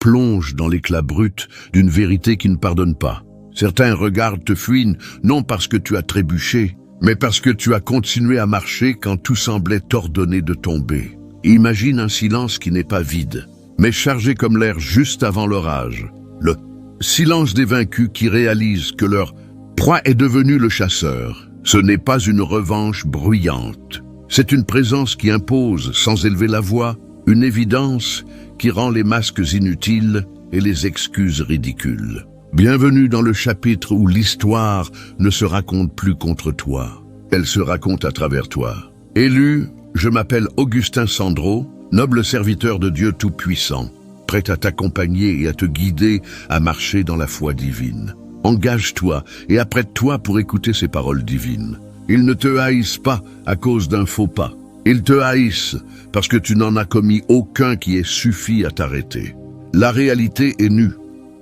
plongent dans l'éclat brut d'une vérité qui ne pardonne pas. Certains regards te fuient non parce que tu as trébuché, mais parce que tu as continué à marcher quand tout semblait t'ordonner de tomber. Imagine un silence qui n'est pas vide, mais chargé comme l'air juste avant l'orage. Le silence des vaincus qui réalisent que leur proie est devenue le chasseur. Ce n'est pas une revanche bruyante. C'est une présence qui impose, sans élever la voix, une évidence qui rend les masques inutiles et les excuses ridicules. Bienvenue dans le chapitre où l'histoire ne se raconte plus contre toi. Elle se raconte à travers toi. Élu, je m'appelle Augustin Sandro, noble serviteur de Dieu Tout-Puissant, prêt à t'accompagner et à te guider à marcher dans la foi divine. Engage-toi et apprête-toi pour écouter ces paroles divines. Ils ne te haïssent pas à cause d'un faux pas. Ils te haïssent parce que tu n'en as commis aucun qui ait suffi à t'arrêter. La réalité est nue.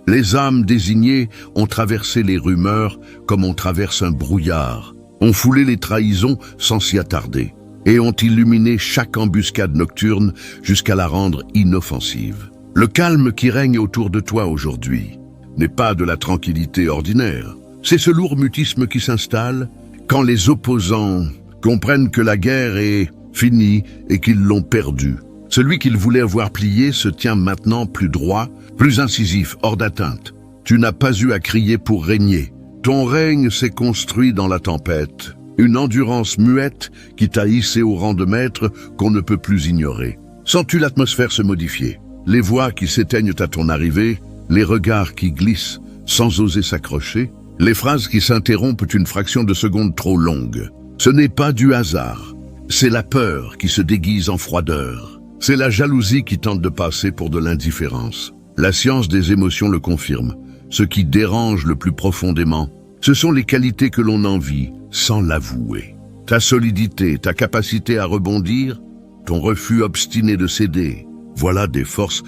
Les âmes désignées ont traversé les rumeurs comme on traverse un brouillard, ont foulé les trahisons sans s'y attarder, et ont illuminé chaque embuscade nocturne jusqu'à la rendre inoffensive. Le calme qui règne autour de toi aujourd'hui n'est pas de la tranquillité ordinaire. C'est ce lourd mutisme qui s'installe quand les opposants comprennent que la guerre est finie et qu'ils l'ont perdue. Celui qu'ils voulaient voir plié se tient maintenant plus droit, plus incisif, hors d'atteinte. Tu n'as pas eu à crier pour régner. Ton règne s'est construit dans la tempête. Une endurance muette qui t'a hissé au rang de maître qu'on ne peut plus ignorer. Sens-tu l'atmosphère se modifier? Les voix qui s'éteignent à ton arrivée, les regards qui glissent sans oser s'accrocher, les phrases qui s'interrompent une fraction de seconde trop longue. Ce n'est pas du hasard, c'est la peur qui se déguise en froideur. C'est la jalousie qui tente de passer pour de l'indifférence. La science des émotions le confirme. Ce qui dérange le plus profondément, ce sont les qualités que l'on envie sans l'avouer. Ta solidité, ta capacité à rebondir, ton refus obstiné de céder, voilà des forces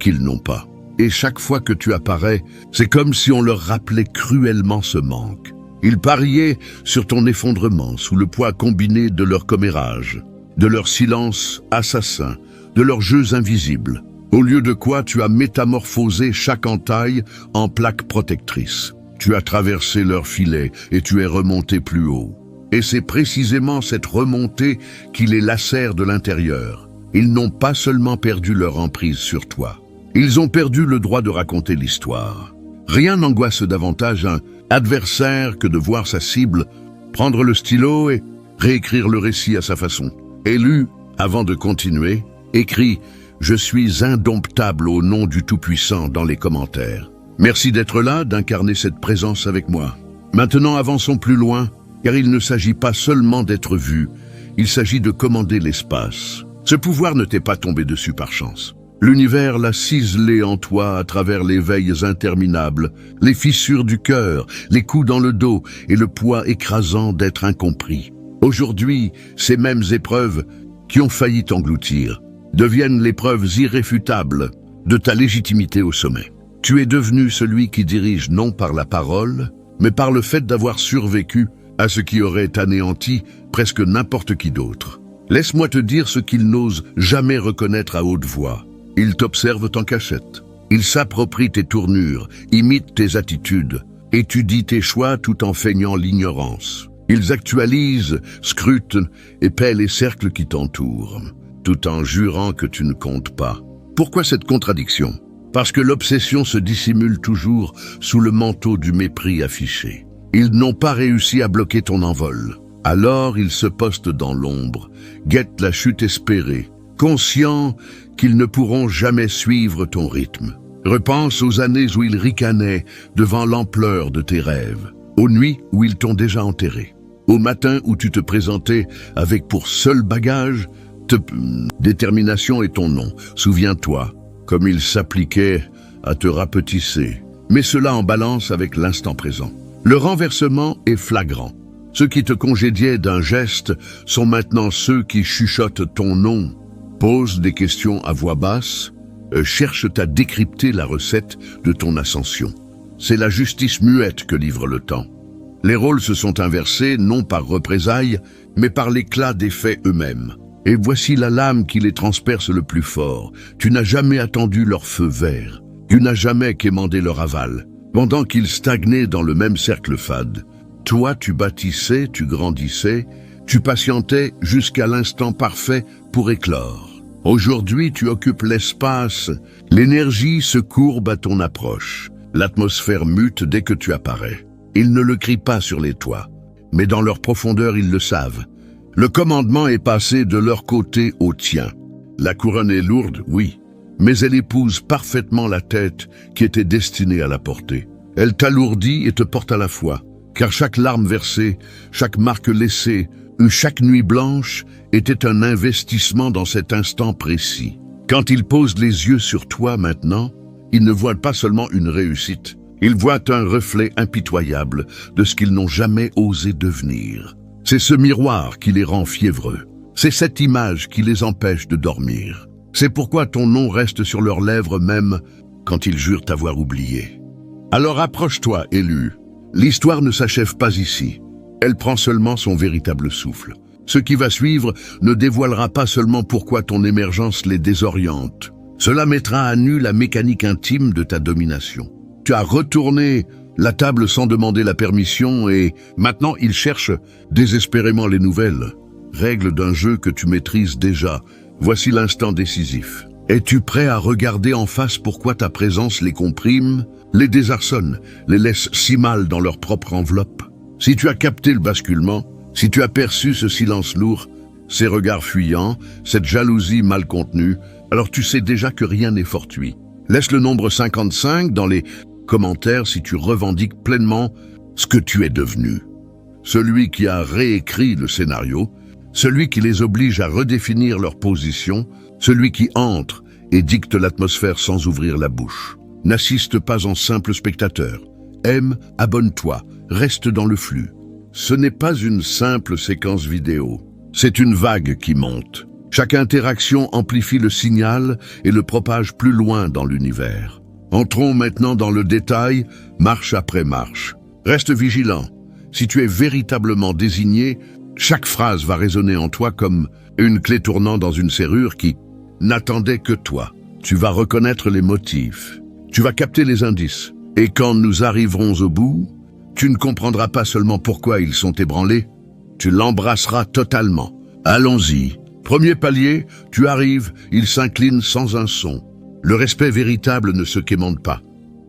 qu'ils n'ont pas. Et chaque fois que tu apparais, c'est comme si on leur rappelait cruellement ce manque. Ils pariaient sur ton effondrement sous le poids combiné de leur commérage, de leur silence assassin, de leurs jeux invisibles. Au lieu de quoi tu as métamorphosé chaque entaille en plaque protectrice. Tu as traversé leur filet et tu es remonté plus haut. Et c'est précisément cette remontée qui les lacère de l'intérieur. Ils n'ont pas seulement perdu leur emprise sur toi. Ils ont perdu le droit de raconter l'histoire. Rien n'angoisse davantage un adversaire que de voir sa cible prendre le stylo et réécrire le récit à sa façon. Élu, avant de continuer, écrit « Je suis indomptable au nom du Tout-Puissant » dans les commentaires. Merci d'être là, d'incarner cette présence avec moi. Maintenant, avançons plus loin, car il ne s'agit pas seulement d'être vu, il s'agit de commander l'espace. Ce pouvoir ne t'est pas tombé dessus par chance. L'univers l'a ciselé en toi à travers les veilles interminables, les fissures du cœur, les coups dans le dos et le poids écrasant d'être incompris. Aujourd'hui, ces mêmes épreuves qui ont failli t'engloutir deviennent les preuves irréfutables de ta légitimité au sommet. Tu es devenu celui qui dirige non par la parole, mais par le fait d'avoir survécu à ce qui aurait anéanti presque n'importe qui d'autre. Laisse-moi te dire ce qu'ils n'osent jamais reconnaître à haute voix. Ils t'observent en cachette. Ils s'approprient tes tournures, imitent tes attitudes, étudient tes choix tout en feignant l'ignorance. Ils actualisent, scrutent et paient les cercles qui t'entourent, tout en jurant que tu ne comptes pas. Pourquoi cette contradiction? Parce que l'obsession se dissimule toujours sous le manteau du mépris affiché. Ils n'ont pas réussi à bloquer ton envol. Alors ils se postent dans l'ombre, guettent la chute espérée, conscients qu'ils ne pourront jamais suivre ton rythme. Repense aux années où ils ricanaient devant l'ampleur de tes rêves, aux nuits où ils t'ont déjà enterré, aux matins où tu te présentais avec pour seul bagage détermination et ton nom. Souviens-toi, comme ils s'appliquaient à te rapetisser, mais cela en balance avec l'instant présent. Le renversement est flagrant. Ceux qui te congédiaient d'un geste sont maintenant ceux qui chuchotent ton nom, posent des questions à voix basse, cherchent à décrypter la recette de ton ascension. C'est la justice muette que livre le temps. Les rôles se sont inversés, non par représailles, mais par l'éclat des faits eux-mêmes. Et voici la lame qui les transperce le plus fort. Tu n'as jamais attendu leur feu vert, Tu n'as jamais quémandé leur aval, pendant qu'ils stagnaient dans le même cercle fade. Toi, tu bâtissais, tu grandissais, tu patientais jusqu'à l'instant parfait pour éclore. Aujourd'hui, tu occupes l'espace, l'énergie se courbe à ton approche. L'atmosphère mute dès que tu apparais. Ils ne le crient pas sur les toits, mais dans leur profondeur, ils le savent. Le commandement est passé de leur côté au tien. La couronne est lourde, oui, mais elle épouse parfaitement la tête qui était destinée à la porter. Elle t'alourdit et te porte à la fois, car chaque larme versée, chaque marque laissée, chaque nuit blanche était un investissement dans cet instant précis. Quand ils posent les yeux sur toi maintenant, ils ne voient pas seulement une réussite, ils voient un reflet impitoyable de ce qu'ils n'ont jamais osé devenir. C'est ce miroir qui les rend fiévreux. C'est cette image qui les empêche de dormir. C'est pourquoi ton nom reste sur leurs lèvres même quand ils jurent t'avoir oublié. Alors approche-toi, élu. L'histoire ne s'achève pas ici. Elle prend seulement son véritable souffle. Ce qui va suivre ne dévoilera pas seulement pourquoi ton émergence les désoriente. Cela mettra à nu la mécanique intime de ta domination. Tu as retourné la table sans demander la permission et maintenant ils cherchent désespérément les nouvelles. Règles d'un jeu que tu maîtrises déjà. Voici l'instant décisif. Es-tu prêt à regarder en face pourquoi ta présence les comprime, les désarçonne, les laisse si mal dans leur propre enveloppe? Si tu as capté le basculement, si tu as perçu ce silence lourd, ces regards fuyants, cette jalousie mal contenue, alors tu sais déjà que rien n'est fortuit. Laisse le nombre 55 dans les commentaires si tu revendiques pleinement ce que tu es devenu. Celui qui a réécrit le scénario, celui qui les oblige à redéfinir leur position, celui qui entre et dicte l'atmosphère sans ouvrir la bouche. N'assiste pas en simple spectateur. Aime, abonne-toi, reste dans le flux. Ce n'est pas une simple séquence vidéo, c'est une vague qui monte. Chaque interaction amplifie le signal et le propage plus loin dans l'univers. Entrons maintenant dans le détail, marche après marche. Reste vigilant. Si tu es véritablement désigné, chaque phrase va résonner en toi comme une clé tournant dans une serrure qui n'attendait que toi. Tu vas reconnaître les motifs. Tu vas capter les indices. Et quand nous arriverons au bout, tu ne comprendras pas seulement pourquoi ils sont ébranlés, tu l'embrasseras totalement. Allons-y. Premier palier, tu arrives, il s'incline sans un son. Le respect véritable ne se quémande pas,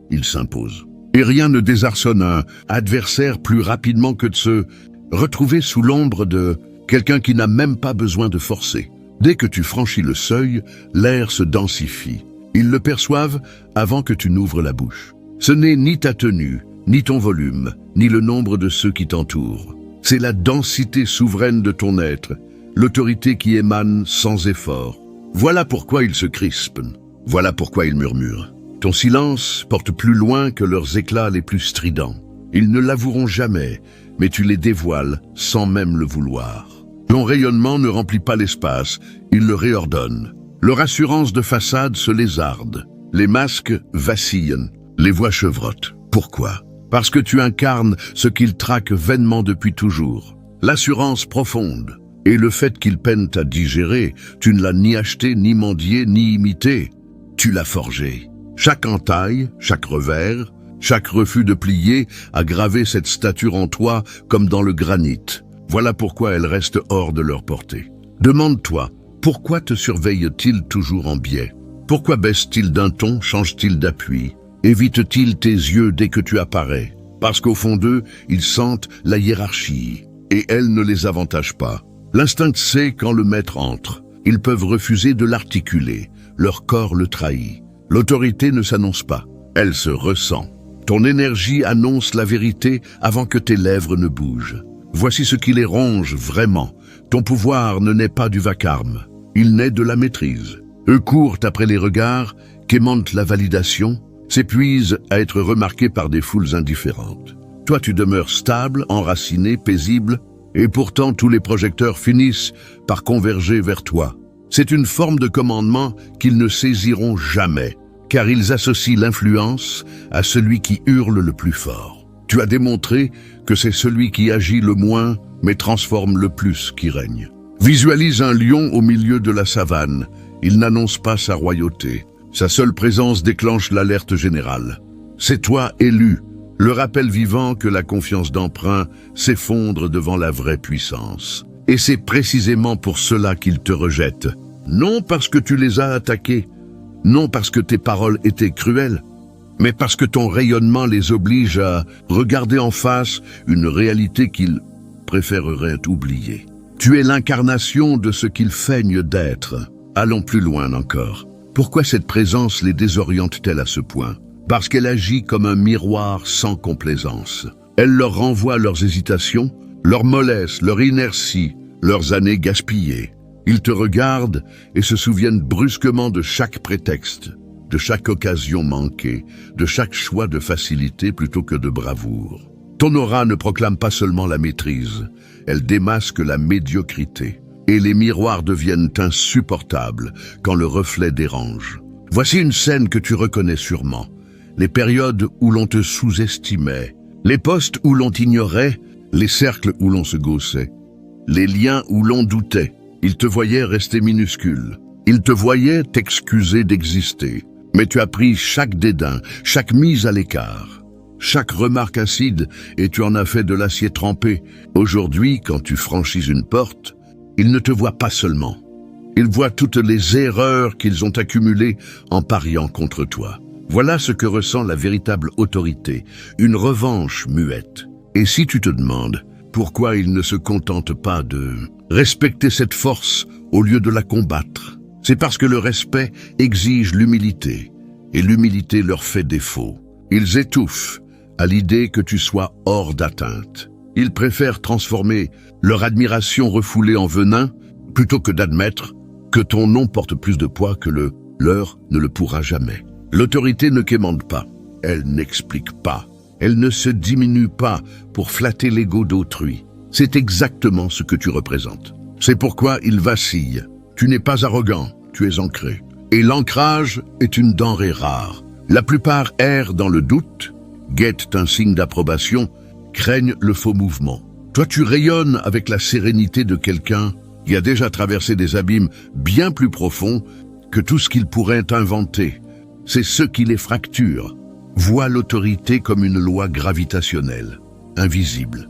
il s'impose. Et rien ne désarçonne un adversaire plus rapidement que de se retrouver sous l'ombre de quelqu'un qui n'a même pas besoin de forcer. Dès que tu franchis le seuil, l'air se densifie. Ils le perçoivent avant que tu n'ouvres la bouche. Ce n'est ni ta tenue, ni ton volume, ni le nombre de ceux qui t'entourent. C'est la densité souveraine de ton être, l'autorité qui émane sans effort. Voilà pourquoi ils se crispent, voilà pourquoi ils murmurent. Ton silence porte plus loin que leurs éclats les plus stridents. Ils ne l'avoueront jamais, mais tu les dévoiles sans même le vouloir. Ton rayonnement ne remplit pas l'espace, il le réordonne. Leur assurance de façade se lézarde. Les masques vacillent, les voix chevrotent. Pourquoi? Parce que tu incarnes ce qu'ils traquent vainement depuis toujours. L'assurance profonde. Et le fait qu'ils peinent à digérer, tu ne l'as ni acheté, ni mendié, ni imité. Tu l'as forgé. Chaque entaille, chaque revers, chaque refus de plier a gravé cette stature en toi comme dans le granit. Voilà pourquoi elle reste hors de leur portée. Demande-toi, pourquoi te surveillent-ils toujours en biais? Pourquoi baissent-ils d'un ton, changent-ils d'appui? Évitent-ils tes yeux dès que tu apparais? Parce qu'au fond d'eux, ils sentent la hiérarchie, et elle ne les avantage pas. L'instinct sait quand le maître entre. Ils peuvent refuser de l'articuler. Leur corps le trahit. L'autorité ne s'annonce pas. Elle se ressent. Ton énergie annonce la vérité avant que tes lèvres ne bougent. Voici ce qui les ronge vraiment. Ton pouvoir ne naît pas du vacarme. Il naît de la maîtrise. Eux courent après les regards, quémentent la validation, s'épuisent à être remarqués par des foules indifférentes. Toi, tu demeures stable, enraciné, paisible, et pourtant tous les projecteurs finissent par converger vers toi. C'est une forme de commandement qu'ils ne saisiront jamais, car ils associent l'influence à celui qui hurle le plus fort. Tu as démontré que c'est celui qui agit le moins, mais transforme le plus qui règne. Visualise un lion au milieu de la savane. Il n'annonce pas sa royauté. Sa seule présence déclenche l'alerte générale. C'est toi, élu, le rappel vivant que la confiance d'emprunt s'effondre devant la vraie puissance. Et c'est précisément pour cela qu'ils te rejettent. Non parce que tu les as attaqués, non parce que tes paroles étaient cruelles, mais parce que ton rayonnement les oblige à regarder en face une réalité qu'ils préféreraient oublier. Tu es l'incarnation de ce qu'ils feignent d'être. Allons plus loin encore. Pourquoi cette présence les désoriente-t-elle à ce point? Parce qu'elle agit comme un miroir sans complaisance. Elle leur renvoie leurs hésitations, leur mollesse, leur inertie, leurs années gaspillées. Ils te regardent et se souviennent brusquement de chaque prétexte, de chaque occasion manquée, de chaque choix de facilité plutôt que de bravoure. Ton aura ne proclame pas seulement la maîtrise, elle démasque la médiocrité. Et les miroirs deviennent insupportables quand le reflet dérange. Voici une scène que tu reconnais sûrement. Les périodes où l'on te sous-estimait, les postes où l'on t'ignorait, les cercles où l'on se gaussait, les liens où l'on doutait. Ils te voyaient rester minuscule. Ils te voyaient t'excuser d'exister. Mais tu as pris chaque dédain, chaque mise à l'écart, chaque remarque acide et tu en as fait de l'acier trempé. Aujourd'hui, quand tu franchis une porte, ils ne te voient pas seulement. Ils voient toutes les erreurs qu'ils ont accumulées en pariant contre toi. Voilà ce que ressent la véritable autorité, une revanche muette. Et si tu te demandes pourquoi ils ne se contentent pas de respecter cette force au lieu de la combattre, c'est parce que le respect exige l'humilité, et l'humilité leur fait défaut. Ils étouffent à l'idée que tu sois hors d'atteinte. Ils préfèrent transformer leur admiration refoulée en venin plutôt que d'admettre que ton nom porte plus de poids que le leur ne le pourra jamais. L'autorité ne quémande pas, elle n'explique pas, elle ne se diminue pas pour flatter l'ego d'autrui. C'est exactement ce que tu représentes. C'est pourquoi il vacille. Tu n'es pas arrogant, tu es ancré. Et l'ancrage est une denrée rare. La plupart errent dans le doute, guettent un signe d'approbation, craignent le faux mouvement. Toi, tu rayonnes avec la sérénité de quelqu'un qui a déjà traversé des abîmes bien plus profonds que tout ce qu'il pourrait inventer. C'est ce qui les fracture. Vois l'autorité comme une loi gravitationnelle, invisible,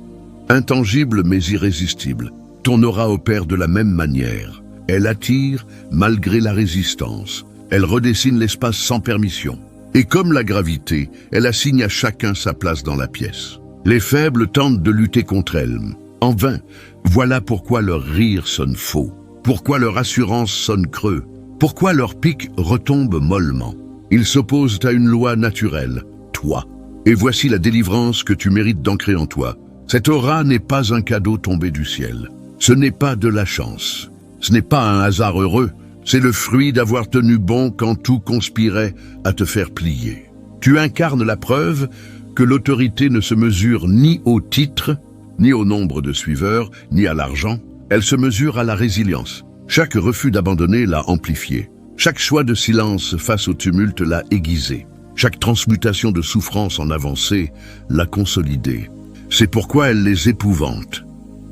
intangible mais irrésistible. Ton aura opère de la même manière. Elle attire malgré la résistance. Elle redessine l'espace sans permission. Et comme la gravité, elle assigne à chacun sa place dans la pièce. Les faibles tentent de lutter contre elle. En vain. Voilà pourquoi leur rire sonne faux. Pourquoi leur assurance sonne creux. Pourquoi leur pic retombe mollement. Ils s'opposent à une loi naturelle, toi. Et voici la délivrance que tu mérites d'ancrer en toi. Cette aura n'est pas un cadeau tombé du ciel. Ce n'est pas de la chance. Ce n'est pas un hasard heureux. C'est le fruit d'avoir tenu bon quand tout conspirait à te faire plier. Tu incarnes la preuve que l'autorité ne se mesure ni au titre, ni au nombre de suiveurs, ni à l'argent. Elle se mesure à la résilience. Chaque refus d'abandonner l'a amplifié. Chaque choix de silence face au tumulte l'a aiguisé. Chaque transmutation de souffrance en avancée l'a consolidé. C'est pourquoi elle les épouvante.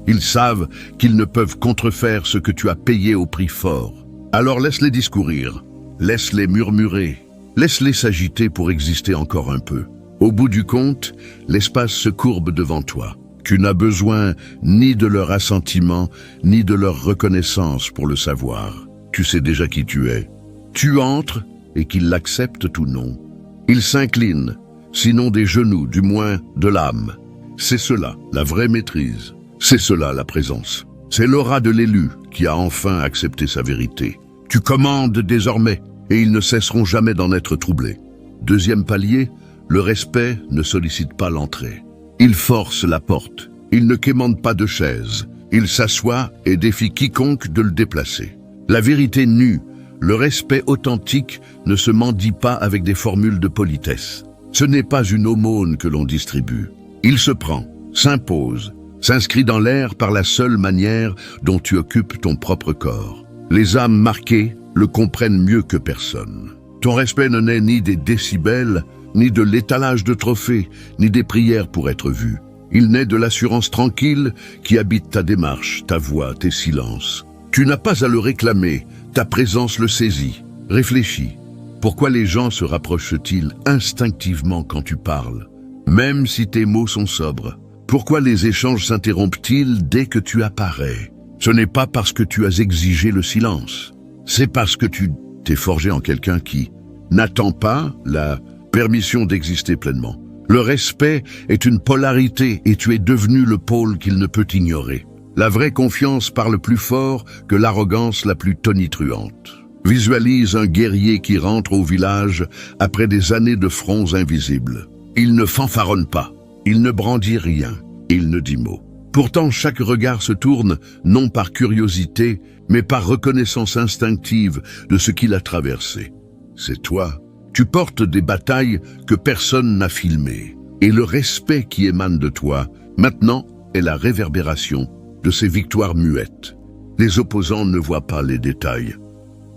Ils savent qu'ils ne peuvent contrefaire ce que tu as payé au prix fort. Alors laisse-les discourir, laisse-les murmurer, laisse-les s'agiter pour exister encore un peu. Au bout du compte, l'espace se courbe devant toi. Tu n'as besoin ni de leur assentiment, ni de leur reconnaissance pour le savoir. Tu sais déjà qui tu es. Tu entres et qu'ils l'acceptent ou non. Ils s'inclinent, sinon des genoux, du moins de l'âme. C'est cela, la vraie maîtrise. C'est cela, la présence. C'est l'aura de l'élu qui a enfin accepté sa vérité. Tu commandes désormais, et ils ne cesseront jamais d'en être troublés. Deuxième palier, le respect ne sollicite pas l'entrée. Il force la porte. Il ne quémande pas de chaise. Il s'assoit et défie quiconque de le déplacer. La vérité nue, le respect authentique ne se mendie pas avec des formules de politesse. Ce n'est pas une aumône que l'on distribue. Il se prend, s'impose, s'inscrit dans l'air par la seule manière dont tu occupes ton propre corps. Les âmes marquées le comprennent mieux que personne. Ton respect ne naît ni des décibels, ni de l'étalage de trophées, ni des prières pour être vu. Il naît de l'assurance tranquille qui habite ta démarche, ta voix, tes silences. Tu n'as pas à le réclamer, ta présence le saisit. Réfléchis. Pourquoi les gens se rapprochent-ils instinctivement quand tu parles, même si tes mots sont sobres? Pourquoi les échanges s'interrompent-ils dès que tu apparais? Ce n'est pas parce que tu as exigé le silence, c'est parce que tu t'es forgé en quelqu'un qui n'attend pas la permission d'exister pleinement. Le respect est une polarité et tu es devenu le pôle qu'il ne peut ignorer. La vraie confiance parle plus fort que l'arrogance la plus tonitruante. Visualise un guerrier qui rentre au village après des années de fronts invisibles. Il ne fanfaronne pas, il ne brandit rien, il ne dit mot. Pourtant, chaque regard se tourne, non par curiosité, mais par reconnaissance instinctive de ce qu'il a traversé. C'est toi. Tu portes des batailles que personne n'a filmées. Et le respect qui émane de toi, maintenant, est la réverbération de ces victoires muettes. Les opposants ne voient pas les détails.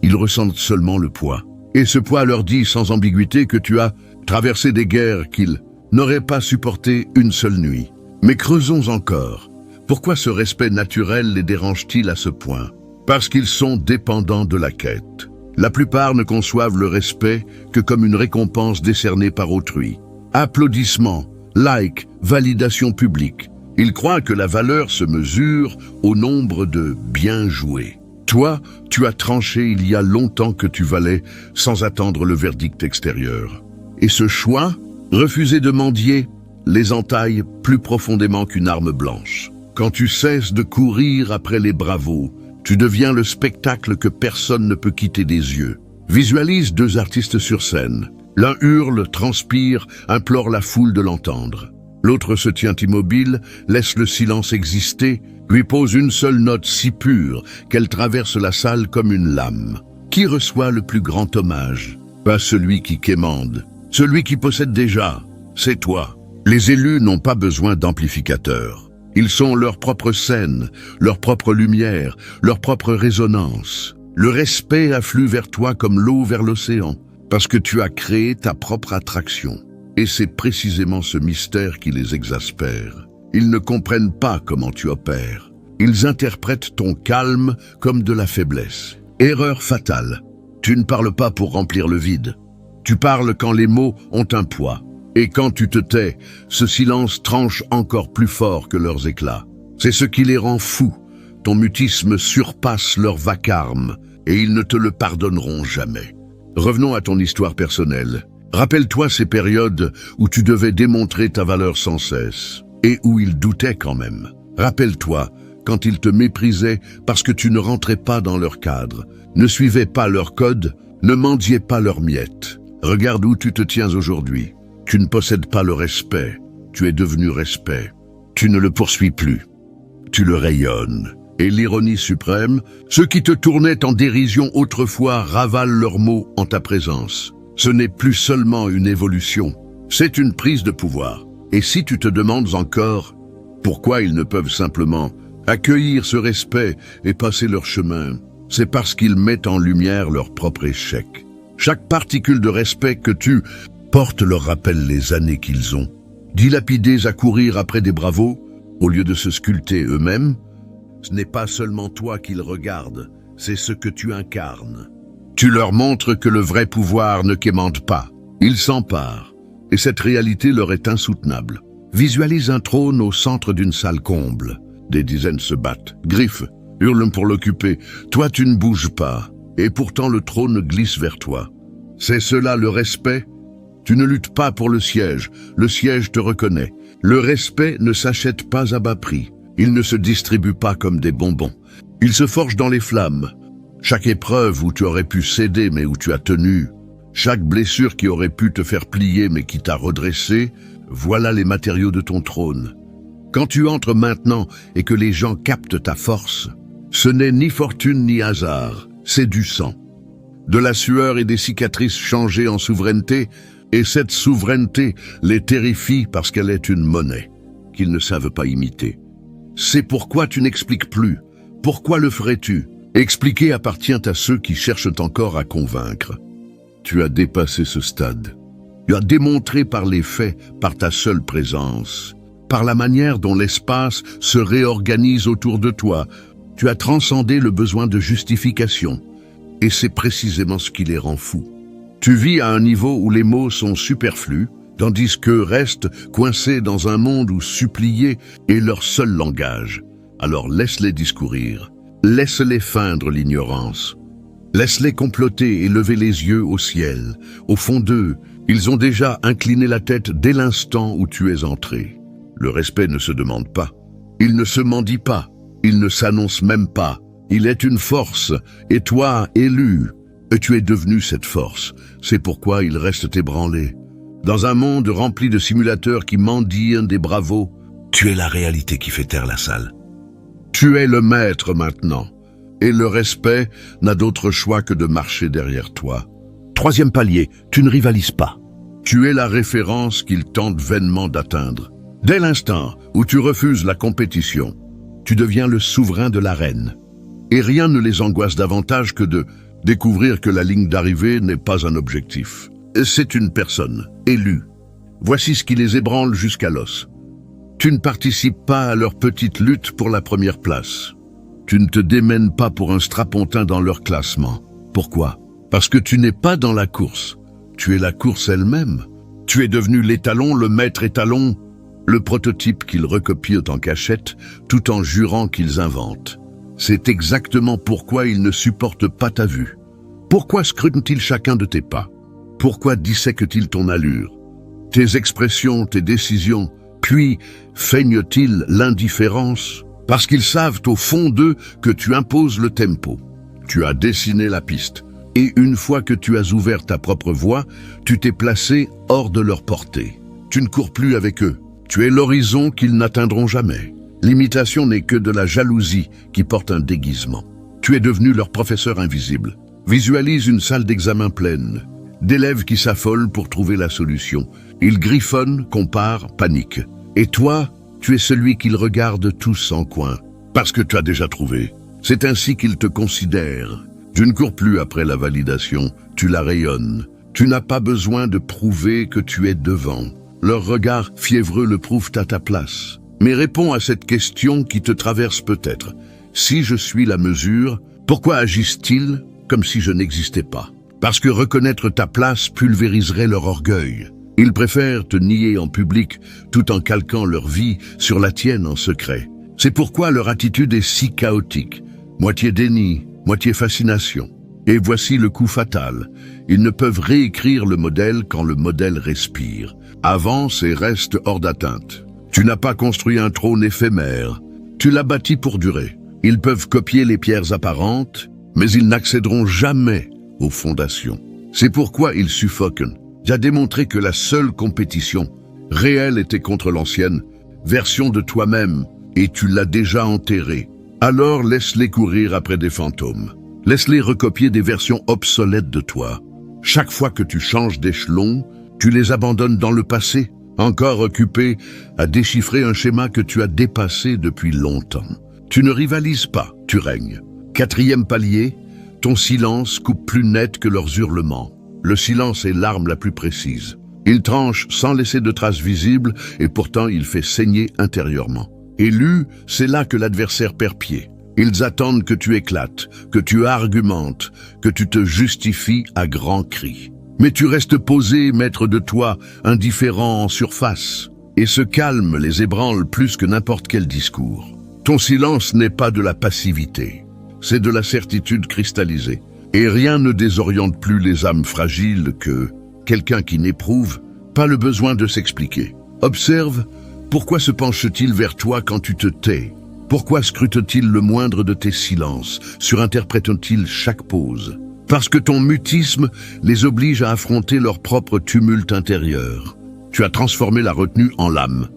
Ils ressentent seulement le poids. Et ce poids leur dit sans ambiguïté que tu as traversé des guerres qu'ils n'auraient pas supportées une seule nuit. Mais creusons encore. Pourquoi ce respect naturel les dérange-t-il à ce point? Parce qu'ils sont dépendants de la quête. La plupart ne conçoivent le respect que comme une récompense décernée par autrui. Applaudissements, likes, validation publique. Ils croient que la valeur se mesure au nombre de bien joués. Toi, tu as tranché il y a longtemps que tu valais sans attendre le verdict extérieur. Et ce choix, refuser de mendier, les entaille plus profondément qu'une arme blanche. Quand tu cesses de courir après les bravos, tu deviens le spectacle que personne ne peut quitter des yeux. Visualise deux artistes sur scène. L'un hurle, transpire, implore la foule de l'entendre. L'autre se tient immobile, laisse le silence exister, lui pose une seule note si pure qu'elle traverse la salle comme une lame. Qui reçoit le plus grand hommage? Pas celui qui quémande, celui qui possède déjà, c'est toi. Les élus n'ont pas besoin d'amplificateurs. Ils sont leur propre scène, leur propre lumière, leur propre résonance. Le respect afflue vers toi comme l'eau vers l'océan, parce que tu as créé ta propre attraction. Et c'est précisément ce mystère qui les exaspère. Ils ne comprennent pas comment tu opères. Ils interprètent ton calme comme de la faiblesse. Erreur fatale. Tu ne parles pas pour remplir le vide. Tu parles quand les mots ont un poids. Et quand tu te tais, ce silence tranche encore plus fort que leurs éclats. C'est ce qui les rend fous. Ton mutisme surpasse leur vacarme, et ils ne te le pardonneront jamais. Revenons à ton histoire personnelle. Rappelle-toi ces périodes où tu devais démontrer ta valeur sans cesse, et où ils doutaient quand même. Rappelle-toi quand ils te méprisaient parce que tu ne rentrais pas dans leur cadre, ne suivais pas leur code, ne mendiais pas leurs miettes. Regarde où tu te tiens aujourd'hui. Tu ne possèdes pas le respect, tu es devenu respect. Tu ne le poursuis plus, tu le rayonnes. Et l'ironie suprême, ceux qui te tournaient en dérision autrefois ravalent leurs mots en ta présence. Ce n'est plus seulement une évolution, c'est une prise de pouvoir. Et si tu te demandes encore pourquoi ils ne peuvent simplement accueillir ce respect et passer leur chemin, c'est parce qu'ils mettent en lumière leur propre échec. Chaque particule de respect que tu portes leur rappelle les années qu'ils ont, dilapidées à courir après des bravos, au lieu de se sculpter eux-mêmes. Ce n'est pas seulement toi qu'ils regardent, c'est ce que tu incarnes. Tu leur montres que le vrai pouvoir ne quémande pas, il s'empare, et cette réalité leur est insoutenable. Visualise un trône au centre d'une salle comble. Des dizaines se battent, griffent, hurlent pour l'occuper. Toi, tu ne bouges pas, et pourtant le trône glisse vers toi. C'est cela le respect? Tu ne luttes pas pour le siège te reconnaît. Le respect ne s'achète pas à bas prix. Il ne se distribue pas comme des bonbons. Il se forge dans les flammes. Chaque épreuve où tu aurais pu céder mais où tu as tenu, chaque blessure qui aurait pu te faire plier mais qui t'a redressé, voilà les matériaux de ton trône. Quand tu entres maintenant et que les gens captent ta force, ce n'est ni fortune ni hasard, c'est du sang. De la sueur et des cicatrices changées en souveraineté, et cette souveraineté les terrifie parce qu'elle est une monnaie qu'ils ne savent pas imiter. C'est pourquoi tu n'expliques plus. Pourquoi le ferais-tu? Expliquer appartient à ceux qui cherchent encore à convaincre. Tu as dépassé ce stade. Tu as démontré par les faits, par ta seule présence, par la manière dont l'espace se réorganise autour de toi. Tu as transcendé le besoin de justification. Et c'est précisément ce qui les rend fous. Tu vis à un niveau où les mots sont superflus, tandis qu'eux restent coincés dans un monde où supplier est leur seul langage. Alors laisse-les discourir, laisse-les feindre l'ignorance. Laisse-les comploter et lever les yeux au ciel. Au fond d'eux, ils ont déjà incliné la tête dès l'instant où tu es entré. Le respect ne se demande pas. Il ne se mendie pas. Il ne s'annonce même pas. Il est une force, et toi, élu, tu es devenu cette force. C'est pourquoi il reste ébranlé. Dans un monde rempli de simulateurs qui mendient des bravos, tu es la réalité qui fait taire la salle. Tu es le maître maintenant, et le respect n'a d'autre choix que de marcher derrière toi. Troisième palier, tu ne rivalises pas. Tu es la référence qu'ils tentent vainement d'atteindre. Dès l'instant où tu refuses la compétition, tu deviens le souverain de l'arène. Et rien ne les angoisse davantage que de découvrir que la ligne d'arrivée n'est pas un objectif. C'est une personne, élue. Voici ce qui les ébranle jusqu'à l'os. Tu ne participes pas à leur petite lutte pour la première place. Tu ne te démènes pas pour un strapontin dans leur classement. Pourquoi? Parce que tu n'es pas dans la course. Tu es la course elle-même. Tu es devenu l'étalon, le maître étalon, le prototype qu'ils recopient en cachette, tout en jurant qu'ils inventent. C'est exactement pourquoi ils ne supportent pas ta vue. Pourquoi scrutent-ils chacun de tes pas? Pourquoi dissèquent-ils ton allure, tes expressions, tes décisions? Puis feignent-ils l'indifférence? Parce qu'ils savent au fond d'eux que tu imposes le tempo. Tu as dessiné la piste. Et une fois que tu as ouvert ta propre voie, tu t'es placé hors de leur portée. Tu ne cours plus avec eux. Tu es l'horizon qu'ils n'atteindront jamais. L'imitation n'est que de la jalousie qui porte un déguisement. Tu es devenu leur professeur invisible. Visualise une salle d'examen pleine, d'élèves qui s'affolent pour trouver la solution. Ils griffonnent, comparent, paniquent. Et toi, tu es celui qu'ils regardent tous en coin, parce que tu as déjà trouvé. C'est ainsi qu'ils te considèrent. Tu ne cours plus après la validation, tu la rayonnes. Tu n'as pas besoin de prouver que tu es devant. Leurs regards fiévreux le prouvent à ta place. Mais réponds à cette question qui te traverse peut-être. Si je suis la mesure, pourquoi agissent-ils comme si je n'existais pas? Parce que reconnaître ta place pulvériserait leur orgueil. Ils préfèrent te nier en public tout en calquant leur vie sur la tienne en secret. C'est pourquoi leur attitude est si chaotique. Moitié déni, moitié fascination. Et voici le coup fatal. Ils ne peuvent réécrire le modèle quand le modèle respire. Avance et reste hors d'atteinte. Tu n'as pas construit un trône éphémère. Tu l'as bâti pour durer. Ils peuvent copier les pierres apparentes, mais ils n'accéderont jamais aux fondations. C'est pourquoi ils suffoquent. J'ai démontré que la seule compétition réelle était contre l'ancienne version de toi-même, et tu l'as déjà enterrée. Alors laisse-les courir après des fantômes. Laisse-les recopier des versions obsolètes de toi. Chaque fois que tu changes d'échelon, tu les abandonnes dans le passé, encore occupé à déchiffrer un schéma que tu as dépassé depuis longtemps. Tu ne rivalises pas, tu règnes. Quatrième palier, ton silence coupe plus net que leurs hurlements. Le silence est l'arme la plus précise. Il tranche sans laisser de traces visibles et pourtant il fait saigner intérieurement. Élu, c'est là que l'adversaire perd pied. Ils attendent que tu éclates, que tu argumentes, que tu te justifies à grands cris. Mais tu restes posé, maître de toi, indifférent en surface. Et ce calme les ébranle plus que n'importe quel discours. Ton silence n'est pas de la passivité, c'est de la certitude cristallisée. Et rien ne désoriente plus les âmes fragiles que quelqu'un qui n'éprouve pas le besoin de s'expliquer. Observe, pourquoi se penche-t-il vers toi quand tu te tais? Pourquoi scrute-t-il le moindre de tes silences? Surinterprète-t-il chaque pause? Parce que ton mutisme les oblige à affronter leur propre tumulte intérieur. Tu as transformé la retenue en lame,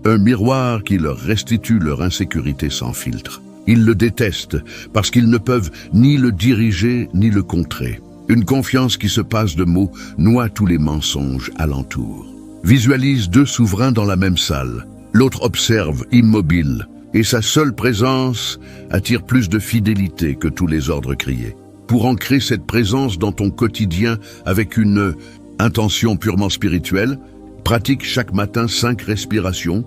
un miroir qui leur restitue leur insécurité sans filtre. Ils le détestent parce qu'ils ne peuvent ni le diriger ni le contrer. Une confiance qui se passe de mots noie tous les mensonges alentour. Visualise deux souverains dans la même salle. L'autre observe, immobile, et sa seule présence attire plus de fidélité que tous les ordres criés. Pour ancrer cette présence dans ton quotidien avec une intention purement spirituelle, pratique chaque matin 5 respirations,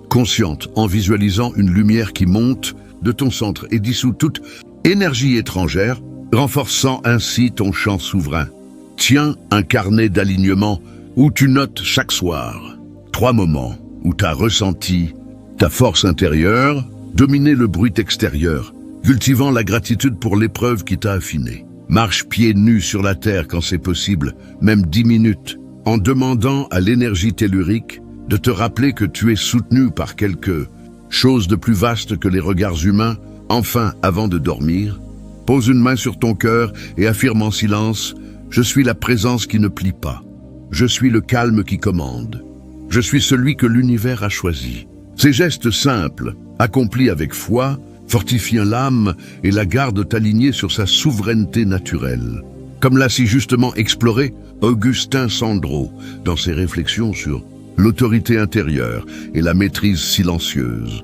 conscientes en visualisant une lumière qui monte de ton centre et dissout toute énergie étrangère, renforçant ainsi ton champ souverain. Tiens un carnet d'alignement où tu notes chaque soir 3 moments où tu as ressenti ta force intérieure, dominé le bruit extérieur, cultivant la gratitude pour l'épreuve qui t'a affiné. Marche pieds nus sur la terre quand c'est possible, même 10 minutes, en demandant à l'énergie tellurique de te rappeler que tu es soutenu par quelque chose de plus vaste que les regards humains. Enfin, avant de dormir, pose une main sur ton cœur et affirme en silence « Je suis la présence qui ne plie pas. Je suis le calme qui commande. Je suis celui que l'univers a choisi. » Ces gestes simples, accomplis avec foi, fortifient l'âme et la gardent alignée sur sa souveraineté naturelle. Comme l'a si justement exploré Augustin Sandro dans ses réflexions sur l'autorité intérieure et la maîtrise silencieuse.